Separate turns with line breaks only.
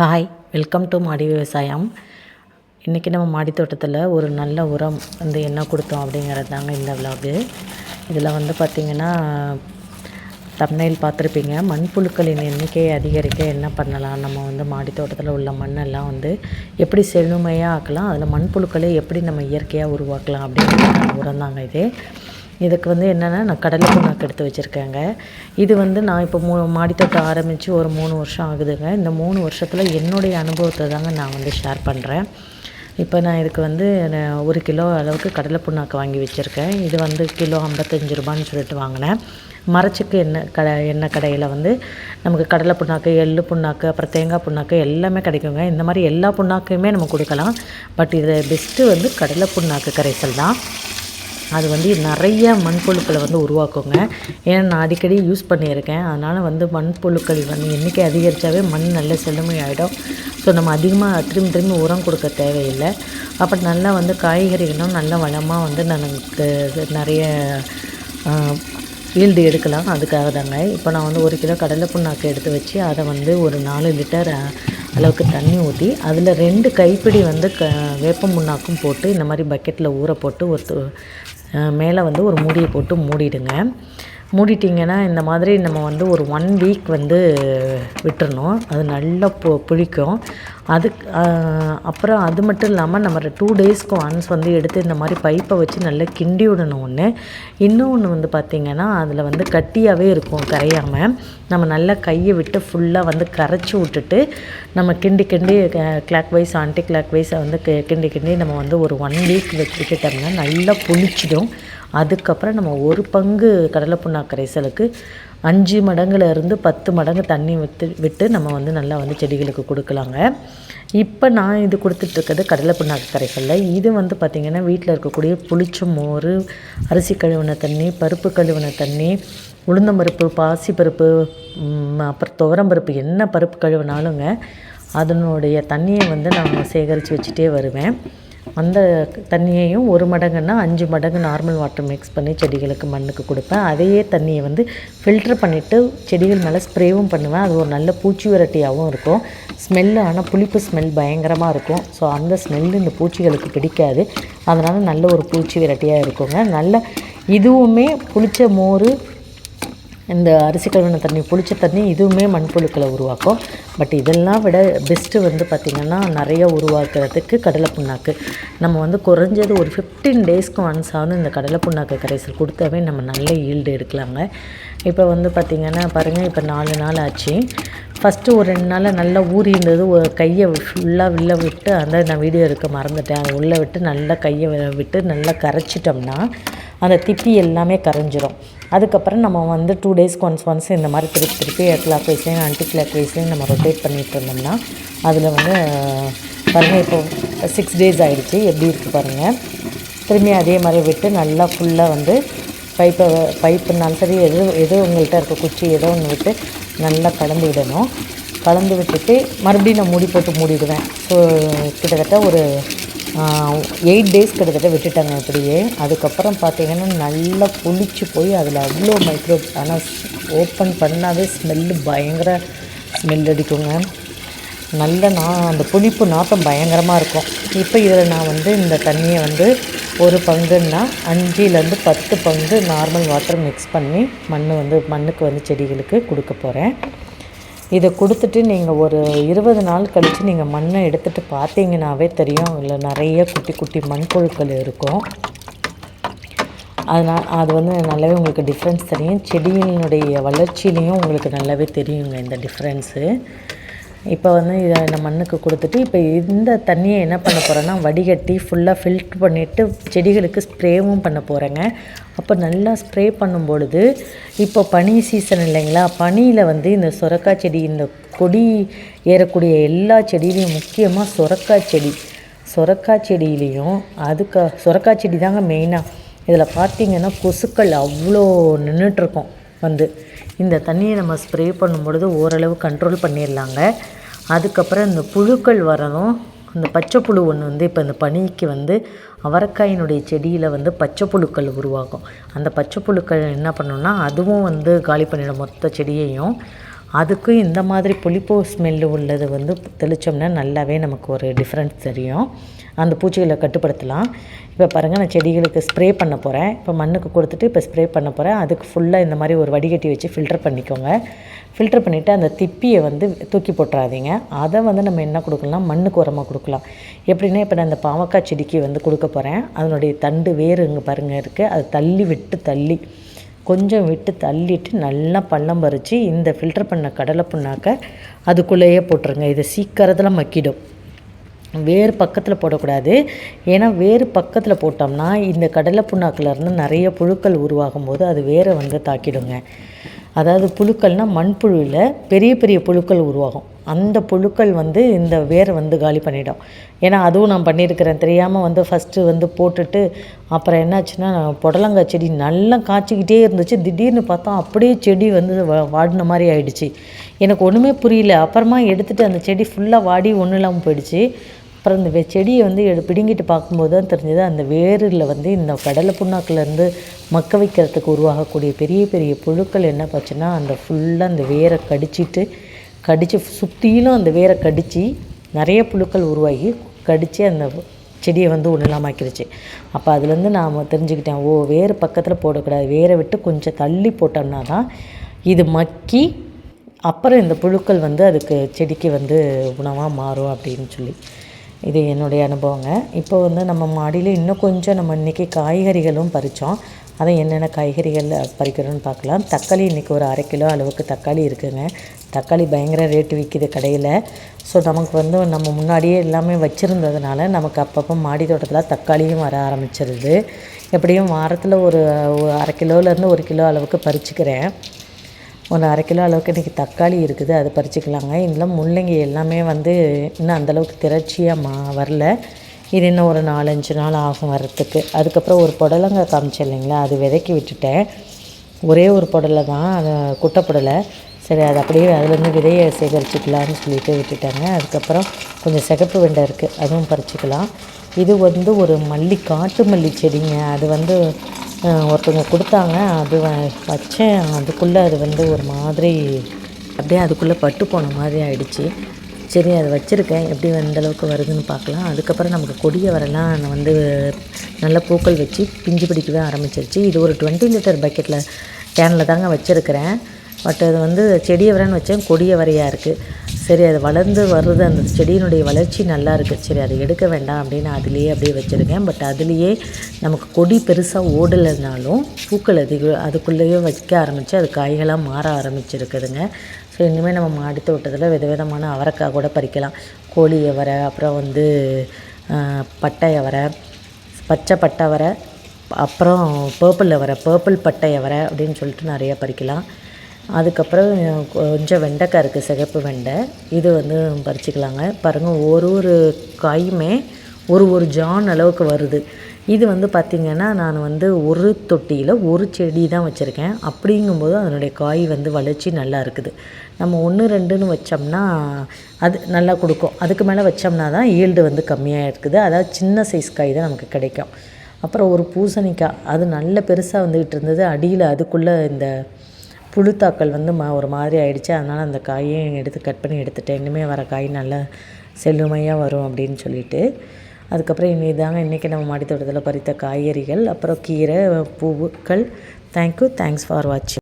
Hi, welcome to மாடி விவசாயம். இன்றைக்கி நம்ம மாடி தோட்டத்தில் ஒரு நல்ல உரம் வந்து என்ன கொடுத்தோம் அப்படிங்கிறது தாங்க இந்த விலாகு. இதில் வந்து பார்த்திங்கன்னா தம்ப்நெயில் பார்த்துருப்பீங்க. மண்புழுக்களின் எண்ணிக்கையை அதிகரிக்க என்ன பண்ணலாம், நம்ம வந்து மாடி தோட்டத்தில் உள்ள மண்ணெல்லாம் வந்து எப்படி செழுமையாக ஆக்கலாம், அதில் மண்புழுக்களை எப்படி நம்ம இயற்கையாக உருவாக்கலாம் அப்படிங்கிற உரம் தாங்க இது. இதுக்கு வந்து என்னென்னா, நான் கடலை புண்ணாக்கு எடுத்து வச்சுருக்கேங்க. இது வந்து நான் இப்போ மாடித்தோட்டம் ஆரம்பித்து ஒரு 3 வருஷம் ஆகுதுங்க. இந்த 3 வருஷத்தில் என்னுடைய அனுபவத்தை தாங்க நான் வந்து ஷேர் பண்ணுறேன். இப்போ நான் இதுக்கு வந்து 1 கிலோ அளவுக்கு கடலை புண்ணாக்கு வாங்கி வச்சுருக்கேன். இது வந்து கிலோ 55 ரூபான்னு சொல்லிட்டு வாங்கினேன். மரச்சுக்கு எண்ணெய் கடையில் வந்து நமக்கு கடலை புண்ணாக்கு, எள்ளு புண்ணாக்கு, அப்புறம் தேங்காய் புண்ணாக்கு எல்லாமே கிடைக்குங்க. இந்த மாதிரி எல்லா புண்ணாக்கையுமே நம்ம கொடுக்கலாம். பட் இதில் பெஸ்ட்டு வந்து கடலை புண்ணாக்கு கரைசல் தான். அது வந்து நிறைய மண்புழுக்களை வந்து உருவாக்குங்க. ஏன்னா நான் அடிக்கடி யூஸ் பண்ணியிருக்கேன். அதனால் வந்து மண்புழுக்கள் வந்து எண்ணிக்கை அதிகரித்தாவே மண் நல்ல செழுமை ஆகிடும். ஸோ நம்ம அதிகமாக திரும்பி உரம் கொடுக்க தேவையில்லை. அப்புறம் நல்லா வந்து காய்கறிகளும் நல்ல வளமாக வந்து நமக்கு நிறைய ஈல்டு எடுக்கலாம். அதுக்காக தாங்க இப்போ நான் வந்து 1 கிலோ கடலை புண்ணாக்கு எடுத்து வச்சு அதை வந்து ஒரு 4 லிட்டர் அளவுக்கு தண்ணி ஊற்றி அதில் 2 கைப்பிடி வந்து வேப்ப முன்னாக்கும் போட்டு இந்த மாதிரி பக்கெட்டில் ஊற போட்டு மேலே வந்து ஒரு மூடியை போட்டு மூடிடுங்க. மூடிட்டிங்கன்னா இந்த மாதிரி நம்ம வந்து ஒரு 1 வீக் வந்து விட்டுறணும். அது நல்லா புளிக்கும். அப்புறம் அது மட்டும் இல்லாமல் நம்ம 2 டேஸ்க்கு ஒன்ஸ் வந்து எடுத்து இந்த மாதிரி பைப்பை வச்சு நல்லா கிண்டி விடணும். இன்னொன்று வந்து பார்த்திங்கன்னா, அதில் வந்து கட்டியாகவே இருக்கும் கரையாமல். நம்ம நல்லா கையை விட்டு ஃபுல்லாக வந்து கரைச்சி விட்டுட்டு நம்ம கிண்டி கிளாக் வைஸ் ஆன்டி கிளாக் வைஸை வந்து கிண்டி நம்ம வந்து ஒரு 1 வீக் விட்டுட்டோம்னா நல்லா புளிச்சிடும். அதுக்கப்புறம் நம்ம 1 பங்கு கடலை புண்ணாக்கு கரைசலுக்கு 5 மடங்குலேருந்து 10 மடங்கு தண்ணி விட்டு நம்ம வந்து நல்லா வந்து செடிகளுக்கு கொடுக்கலாங்க. இப்போ நான் இது கொடுத்துட்ருக்கிறது கடலை புண்ணாக்கு கரைசலில். இது வந்து பார்த்திங்கன்னா வீட்டில் இருக்கக்கூடிய புளிச்ச மோர், அரிசி கழுவின தண்ணி, பருப்பு கழுவின தண்ணி, உளுந்தம்பருப்பு, பாசிப்பருப்பு, அப்புறம் துவரம்பருப்பு, என்ன பருப்பு கழுவினாலுங்க அதனுடைய தண்ணியை வந்து நான் சேகரித்து வச்சுட்டே வருவேன். அந்த தண்ணியையும் 1 மடங்குன்னா 5 மடங்கு நார்மல் வாட்டர் மிக்ஸ் பண்ணி செடிகளுக்கு மண்ணுக்கு கொடுப்பேன். அதையே தண்ணியை வந்து ஃபில்ட்ரு பண்ணிவிட்டு செடிகள் மேலே ஸ்ப்ரேவும் பண்ணுவேன். அது ஒரு நல்ல பூச்சி விரட்டியாகவும் இருக்கும். ஸ்மெல்லு ஆனால் புளிப்பு ஸ்மெல் பயங்கரமாக இருக்கும். ஸோ அந்த ஸ்மெல்லு இந்த பூச்சிகளுக்கு பிடிக்காது. அதனால் நல்ல ஒரு பூச்சி விரட்டியாக இருக்குங்க. நல்ல இதுவுமே புளிச்ச மோர், இந்த அரிசி கழுவின தண்ணி, புளிச்ச தண்ணி, இதுவுமே மண்புழுக்களை உருவாக்கும். பட் இதெல்லாம் விட பெஸ்ட்டு வந்து பார்த்திங்கன்னா நிறைய உருவாக்குறதுக்கு கடலை புண்ணாக்கு. நம்ம வந்து குறைஞ்சது ஒரு 15 டேஸ்க்கு ஒன்ஸ் ஆகும் இந்த கடலை புண்ணாக்கு கரைசல் கொடுத்தாவே நம்ம நல்ல ஈல்டு எடுக்கலாங்க. இப்போ வந்து பார்த்திங்கன்னா பாருங்கள், இப்போ 4 நாள் ஆச்சு. ஃபஸ்ட்டு ஒரு 2 நாளில் நல்லா ஊறி இருந்தது. கையை ஃபுல்லாக உள்ளே விட்டு, அந்த நான் வீடியோ எடுக்க மறந்துட்டேன், அதை உள்ளே விட்டு நல்லா கையை விட்டு நல்லா கரைச்சிட்டோம்னா அந்த திப்பி எல்லாமே கரைஞ்சிரும். அதுக்கப்புறம் நம்ம வந்து 2 டேஸ்க்கு ஒன்ஸ் இந்த மாதிரி திருப்பி கிளாக் வைஸையும் ஆன்டி கிளாக் வைஸையும் நம்ம ரொட்டேட் பண்ணிட்டு இருந்தோம்னா அதில் வந்து பாருங்கள், இப்போ 6 டேஸ் ஆகிடுச்சு. எப்படி இருக்குது பாருங்கள். திரும்பி அதே மாதிரி விட்டு நல்லா ஃபுல்லாக வந்து பைப்புனாலும் சரி, எது உங்கள்கிட்ட இருக்க குச்சி ஏதோ ஒன்று விட்டு நல்லா கலந்து விடணும். கலந்து விட்டுட்டு மறுபடியும் நான் மூடிடுவேன். ஸோ கிட்டத்தட்ட ஒரு 8 டேஸ் கிட்டத்தட்ட விட்டுட்டாங்க இப்படியே. அதுக்கப்புறம் பார்த்திங்கன்னா நல்லா புளிச்சு போய் அதில் அவ்வளோ மைக்ரோப்ஸ், ஆனால் ஓப்பன் பண்ணாவே ஸ்மெல்லு பயங்கர ஸ்மெல் அடிக்குங்க. நல்ல அந்த புளிப்பு நாற்றம் பயங்கரமாக இருக்கும். இப்போ இதில் நான் வந்து இந்த தண்ணியை வந்து 1 பங்குன்னா 5லேருந்து 10 பங்கு நார்மல் வாட்டர் மிக்ஸ் பண்ணி மண்ணுக்கு வந்து செடிகளுக்கு கொடுக்க போகிறேன். இதை கொடுத்துட்டு நீங்கள் ஒரு 20 நாள் கழித்து நீங்கள் மண்ணை எடுத்துகிட்டு பார்த்தீங்கன்னாவே தெரியும், அதில் நிறைய குட்டி குட்டி மண்புழுக்கள் இருக்கும். அது வந்து நல்லாவே உங்களுக்கு டிஃப்ரென்ஸ் தெரியும். செடியினுடைய வளர்ச்சியிலையும் உங்களுக்கு நல்லாவே தெரியுங்க இந்த டிஃப்ரென்ஸு. இப்போ வந்து இதை நான் மண்ணுக்கு கொடுத்துட்டு இப்போ இந்த தண்ணியை என்ன பண்ண போகிறேன்னா வடிகட்டி ஃபுல்லாக ஃபில்ட்ரு பண்ணிவிட்டு செடிகளுக்கு ஸ்ப்ரேவும் பண்ண போகிறேங்க. அப்போ நல்லா ஸ்ப்ரே பண்ணும்பொழுது, இப்போ பனி சீசன் இல்லைங்களா, பனியில் வந்து இந்த சொரக்காய் செடி, இந்த கொடி ஏறக்கூடிய எல்லா செடியிலையும், முக்கியமாக சொரக்காய் செடியிலையும் சொரக்காய் செடி தாங்க மெயினாக. இதில் பார்த்திங்கன்னா கொசுக்கள் அவ்வளோ நின்றுட்டுருக்கோம். வந்து இந்த தண்ணியை நம்ம ஸ்ப்ரே பண்ணும்பொழுது ஓரளவு கண்ட்ரோல் பண்ணிடலாங்க. அதுக்கப்புறம் இந்த புழுக்கள் வரணும். அந்த பச்சை புழு ஒன்று வந்து இப்போ இந்த பனிக்கு வந்து அவரைக்காயினுடைய செடியில் வந்து பச்சை புழுக்கள் உருவாகும். அந்த பச்சை புழுக்கள் என்ன பண்ணணும்னா அதுவும் வந்து காலி பண்ணிடும் மொத்த செடியையும். அதுக்கும் இந்த மாதிரி புளிப்பு ஸ்மெல்லு உள்ளது வந்து தெளித்தோம்னா நல்லாவே நமக்கு ஒரு டிஃப்ரென்ஸ் தெரியும், அந்த பூச்சிகளை கட்டுப்படுத்தலாம். இப்போ பாருங்கள், நான் செடிகளுக்கு ஸ்ப்ரே பண்ண போகிறேன். இப்போ மண்ணுக்கு கொடுத்துட்டு இப்போ ஸ்ப்ரே பண்ண போகிறேன். அதுக்கு ஃபுல்லாக இந்த மாதிரி ஒரு வடிகட்டி வச்சு ஃபில்டர் பண்ணிக்கோங்க. ஃபில்டர் பண்ணிவிட்டு அந்த திப்பியை வந்து தூக்கி போட்டுறாதீங்க. அதை வந்து நம்ம என்ன கொடுக்கலாம், மண்ணுக்கு உரமாக கொடுக்கலாம். எப்படின்னா, இப்போ நான் இந்த பாவக்காய் செடிக்கு வந்து கொடுக்க போகிறேன். அதனுடைய தண்டு வேறு இங்கே பாருங்கள் இருக்குது, அதை தள்ளி கொஞ்சம் விட்டு தள்ளிட்டு நல்லா பள்ளம் பறித்து இந்த ஃபில்டர் பண்ண கடலை புண்ணாக்கை அதுக்குள்ளேயே போட்டுருங்க. இது சீக்கிரத்தில் மக்கிடும். வேறு பக்கத்தில் போடக்கூடாது. ஏன்னா வேறு பக்கத்தில் போட்டோம்னா இந்த கடலை புண்ணாக்கிலேருந்து நிறைய புழுக்கள் உருவாகும் போது அது வேரை வந்து தாக்கிடுங்க. அதாவது புழுக்கள்னால் மண்புழுவில் பெரிய பெரிய புழுக்கள் உருவாகும். அந்த புழுக்கள் வந்து இந்த வேரை வந்து காலி பண்ணிடும். ஏன்னா அதுவும் நான் பண்ணியிருக்கிறேன், தெரியாமல் வந்து ஃபஸ்ட்டு வந்து போட்டுட்டு அப்புறம் என்னாச்சுன்னா, புடலங்காய் செடி நல்லா காய்ச்சிக்கிட்டே இருந்துச்சு. திடீர்னு பார்த்தா அப்படியே செடி வந்து வாடின மாதிரி ஆயிடுச்சு. எனக்கு ஒன்றுமே புரியல. அப்புறமா எடுத்துகிட்டு அந்த செடி ஃபுல்லாக வாடி ஒன்றும் இல்லாமல் போயிடுச்சு. அப்புறம் இந்த செடியை வந்து பிடுங்கிட்டு பார்க்கும்போது தான் தெரிஞ்சது, அந்த வேரில் வந்து இந்த கடலை புண்ணாக்குலேருந்து மக்க வைக்கிறதுக்கு உருவாகக்கூடிய பெரிய பெரிய புழுக்கள் என்ன போச்சுன்னா, அந்த ஃபுல்லாக அந்த வேரை கடித்து சுற்றிலும் அந்த வேரை கடித்து நிறைய புழுக்கள் உருவாகி கடித்து அந்த செடியை வந்து ஒன்றும் இல்லாமல் ஆக்கிடுச்சு. அப்போ அதுலேருந்து நான் தெரிஞ்சுக்கிட்டேன், வேறு பக்கத்தில் போடக்கூடாது, வேரை விட்டு கொஞ்சம் தள்ளி போட்டோம்னா தான் இது மக்கி அப்புறம் இந்த புழுக்கள் வந்து அதுக்கு செடிக்கு வந்து உணவாக மாறும் அப்படின்னு சொல்லி. இது என்னுடைய அனுபவங்க. இப்போ வந்து நம்ம மாடியில் இன்னும் கொஞ்சம் நம்ம இன்றைக்கி காய்கறிகளும் பறித்தோம். அதை என்னென்ன காய்கறிகள் பறிக்கிறோன்னு பார்க்கலாம். தக்காளி இன்றைக்கி ஒரு 1/2 கிலோ அளவுக்கு தக்காளி இருக்குதுங்க. தக்காளி பயங்கர ரேட்டு விற்கிது கடையில். ஸோ நமக்கு வந்து நம்ம முன்னாடியே எல்லாமே வச்சுருந்ததுனால நமக்கு அப்பப்போ மாடி தோட்டத்தில் தக்காளியும் வர ஆரம்பிச்சிருது. எப்படியும் வாரத்தில் ஒரு 1/2 கிலோலேருந்து 1 கிலோ அளவுக்கு பறிச்சுக்கிறேன். ஒரு 1/2 கிலோ அளவுக்கு இன்றைக்கி தக்காளி இருக்குது, அது பறிச்சிக்கலாங்க. இதெல்லாம் முள்ளங்கி எல்லாமே வந்து இன்னும் அந்தளவுக்கு திரட்சியாக வரல. இது இன்னும் ஒரு 4-5 நாள் ஆகும் வரத்துக்கு. அதுக்கப்புறம் ஒரு புடலங்காய் காமிச்சேன் இல்லைங்களா, அது விதைக்கி விட்டுட்டேன். ஒரே ஒரு புடலை தான், அது குட்டை புடலை. சரி, அது அப்படியே அதுலேருந்து விதையை சேகரிச்சிக்கலான்னு சொல்லிட்டு விட்டுட்டாங்க. அதுக்கப்புறம் கொஞ்சம் சிகப்பு வெண்டை இருக்குது, அதுவும் பறிச்சிக்கலாம். இது வந்து ஒரு காட்டு மல்லி செடிங்க. அது வந்து ஒருத்தவங்க கொடுத்தாங்க, அது வச்சேன். அதுக்குள்ளே அது வந்து ஒரு மாதிரி அப்படியே அதுக்குள்ளே பட்டு போன மாதிரி ஆகிடுச்சி. சரி, அதை வச்சுருக்கேன், எப்படி எந்தளவுக்கு வருதுன்னு பார்க்கலாம். அதுக்கப்புறம் நமக்கு கொடியை வரலாம் நான் வந்து நல்ல பூக்கள் வச்சு பிஞ்சு பிடிக்கவே ஆரம்பிச்சிருச்சு. இது ஒரு 20 லிட்டர் பக்கெட்டில் கேனில் தாங்க வச்சுருக்கிறேன். பட் அது வந்து செடியை வரேன்னு வச்சேன், கொடியை வரையாக இருக்குது. சரி, அது வளர்ந்து வருது, அந்த செடியினுடைய வளர்ச்சி நல்லா இருக்குது. சரி, அதை எடுக்க வேண்டாம் அப்படின்னு அதுலேயே அப்படியே வச்சுருக்கேன். பட் அதுலேயே நமக்கு கொடி பெருசாக ஓடலைனாலும் பூக்கள் அதுக்குள்ளேயே வைக்க ஆரம்பித்து அது காய்களாக மாற ஆரம்பிச்சிருக்குதுங்க. ஸோ இனிமேல் நம்ம மாடி தோட்டத்தில் விதவிதமான அவரைக்காய் கூட பறிக்கலாம். கோழி அவரை, அப்புறம் வந்து பட்டை அவரை, பச்சை பட்டை அவரை, அப்புறம் பர்பிள் பட்டை அவரை அப்படின்னு சொல்லிட்டு நிறையா பறிக்கலாம். அதுக்கப்புறம் கொஞ்சம் வெண்டைக்காய் இருக்குது, சிகப்பு வெண்டை, இது வந்து பறிச்சிக்கலாங்க. பாருங்கள், ஒரு காயுமே ஒரு ஜான் அளவுக்கு வருது. இது வந்து பார்த்திங்கன்னா, நான் வந்து ஒரு தொட்டியில் ஒரு செடி தான் வச்சுருக்கேன். அப்படிங்கும்போது அதனுடைய காய் வந்து வளர்ச்சி நல்லா இருக்குது. நம்ம 1-2ன்னு வச்சோம்னா அது நல்லா கொடுக்கும். அதுக்கு மேலே வச்சோம்னா தான் ஈல்டு வந்து கம்மியாக இருக்குது. அதாவது சின்ன சைஸ் காய் தான் நமக்கு கிடைக்கும். அப்புறம் ஒரு பூசணிக்காய், அது நல்ல பெருசாக வந்துக்கிட்டு இருந்தது. அடியில் அதுக்குள்ளே இந்த புழுத்தாக்கள் வந்து ஒரு மாதிரி ஆகிடுச்சு. அதனால் அந்த காயையும் கட் பண்ணி எடுத்துட்டேன். இனிமேல் வர காய் நல்லா செழுமையாக வரும் அப்படின்னு சொல்லிட்டு. அதுக்கப்புறம் இன்றைக்கி நம்ம மாடி தோட்டத்தில் பறித்த காய்கறிகள், அப்புறம் கீரை, பூக்கள். தேங்க்ஸ் ஃபார் வாட்சிங்.